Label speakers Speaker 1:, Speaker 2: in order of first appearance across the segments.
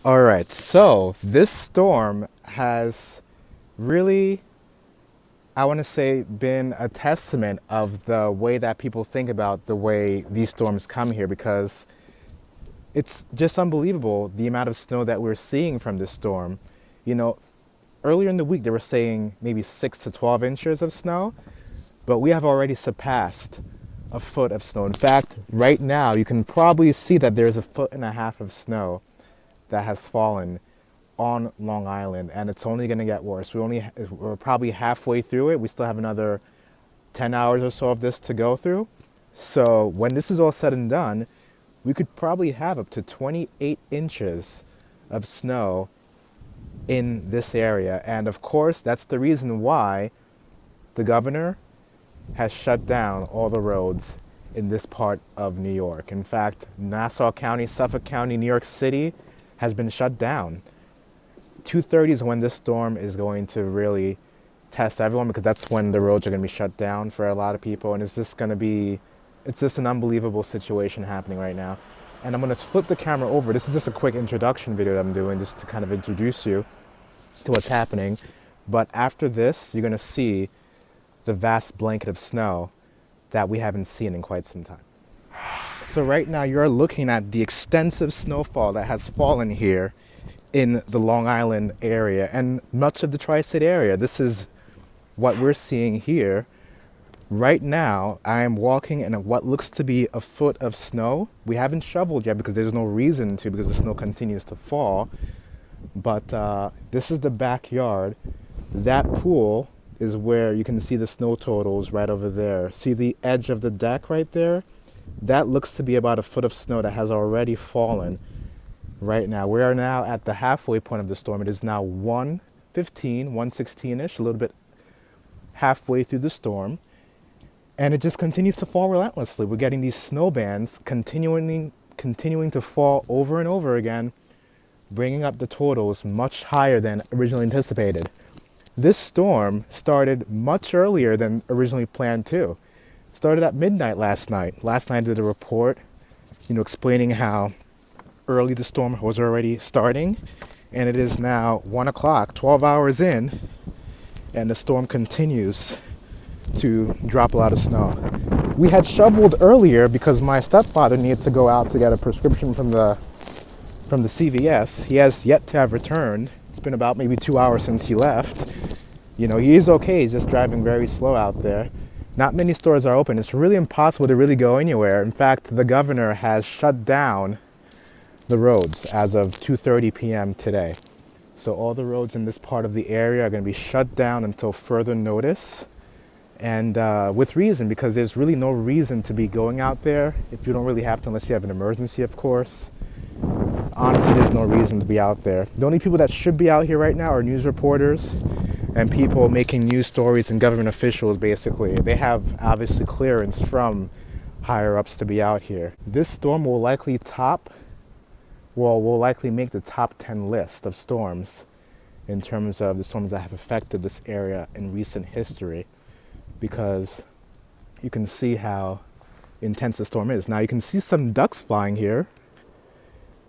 Speaker 1: All right, so this storm has really, I want to say, been a testament of the way that people think about the way these storms come here, because it's just unbelievable the amount of snow that we're seeing from this storm. You know, earlier in the week they were saying maybe 6 to 12 inches of snow, but we have already surpassed a foot of snow. In fact, right now you can probably see that there's a foot and a half of snow that has fallen on Long Island, and it's only going to get worse. We're probably halfway through it. We still have another 10 hours or so of this to go through. So when this is all said and done, we could probably have up to 28 inches of snow in this area. And of course, that's the reason why the governor has shut down all the roads in this part of New York. In fact, Nassau County, Suffolk County, New York City has been shut down. 2:30 is when this storm is going to really test everyone, because that's when the roads are going to be shut down for a lot of people. And it's just an unbelievable situation happening right now. And I'm going to flip the camera over. This is just a quick introduction video that I'm doing just to kind of introduce you to what's happening. But after this, you're going to see the vast blanket of snow that we haven't seen in quite some time. So right now you're looking at the extensive snowfall that has fallen here in the Long Island area and much of the tri-state area. This is what we're seeing here. Right now, I am walking in what looks to be a foot of snow. We haven't shoveled yet because there's no reason to, because the snow continues to fall. But this is the backyard. That pool is where you can see the snow totals right over there. See the edge of the deck right there? That looks to be about a foot of snow that has already fallen right now. We are now at the halfway point of the storm. It is now 1:15, 1:16-ish, a little bit halfway through the storm. And it just continues to fall relentlessly. We're getting these snow bands continuing to fall over and over again, bringing up the totals much higher than originally anticipated. This storm started much earlier than originally planned too. Started at midnight last night. Last night I did a report, explaining how early the storm was already starting, and it is now 1 o'clock, 12 hours in, and the storm continues to drop a lot of snow. We had shoveled earlier because my stepfather needed to go out to get a prescription from the CVS. He has yet to have returned. It's been about maybe 2 hours since he left. He is okay. He's just driving very slow out there. Not many stores are open. It's really impossible to really go anywhere. In fact, the governor has shut down the roads as of 2:30 p.m. today. So all the roads in this part of the area are going to be shut down until further notice. And with reason, because there's really no reason to be going out there if you don't really have to, unless you have an emergency, of course. Honestly, there's no reason to be out there. The only people that should be out here right now are news reporters and people making news stories and government officials, basically. They have obviously clearance from higher ups to be out here. This storm will likely make the top 10 list of storms in terms of the storms that have affected this area in recent history, because you can see how intense the storm is. Now you can see some ducks flying here.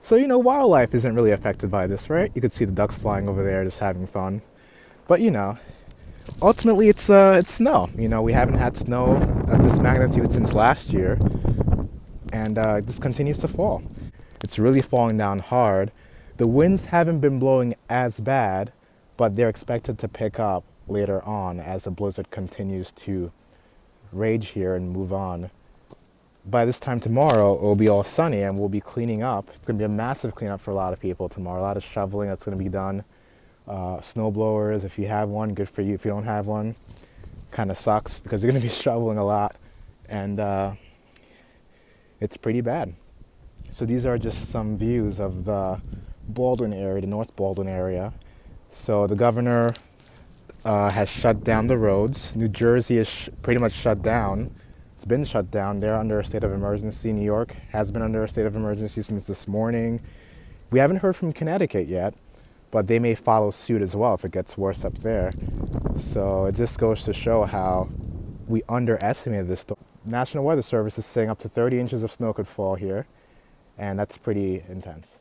Speaker 1: So, wildlife isn't really affected by this, right? You could see the ducks flying over there just having fun. But, ultimately it's snow. We haven't had snow of this magnitude since last year, and this continues to fall. It's really falling down hard. The winds haven't been blowing as bad, but they're expected to pick up later on as the blizzard continues to rage here and move on. By this time tomorrow, it will be all sunny and we'll be cleaning up. It's going to be a massive cleanup for a lot of people tomorrow. A lot of shoveling that's going to be done. Snow blowers, if you have one, good for you. If you don't have one, kind of sucks because you're going to be shoveling a lot, and it's pretty bad. So these are just some views of the Baldwin area, the North Baldwin area. So the governor has shut down the roads. New Jersey is pretty much shut down. It's been shut down. They're under a state of emergency. New York has been under a state of emergency since this morning. We haven't heard from Connecticut yet, but they may follow suit as well if it gets worse up there. So it just goes to show how we underestimated this storm. National Weather Service is saying up to 30 inches of snow could fall here, and that's pretty intense.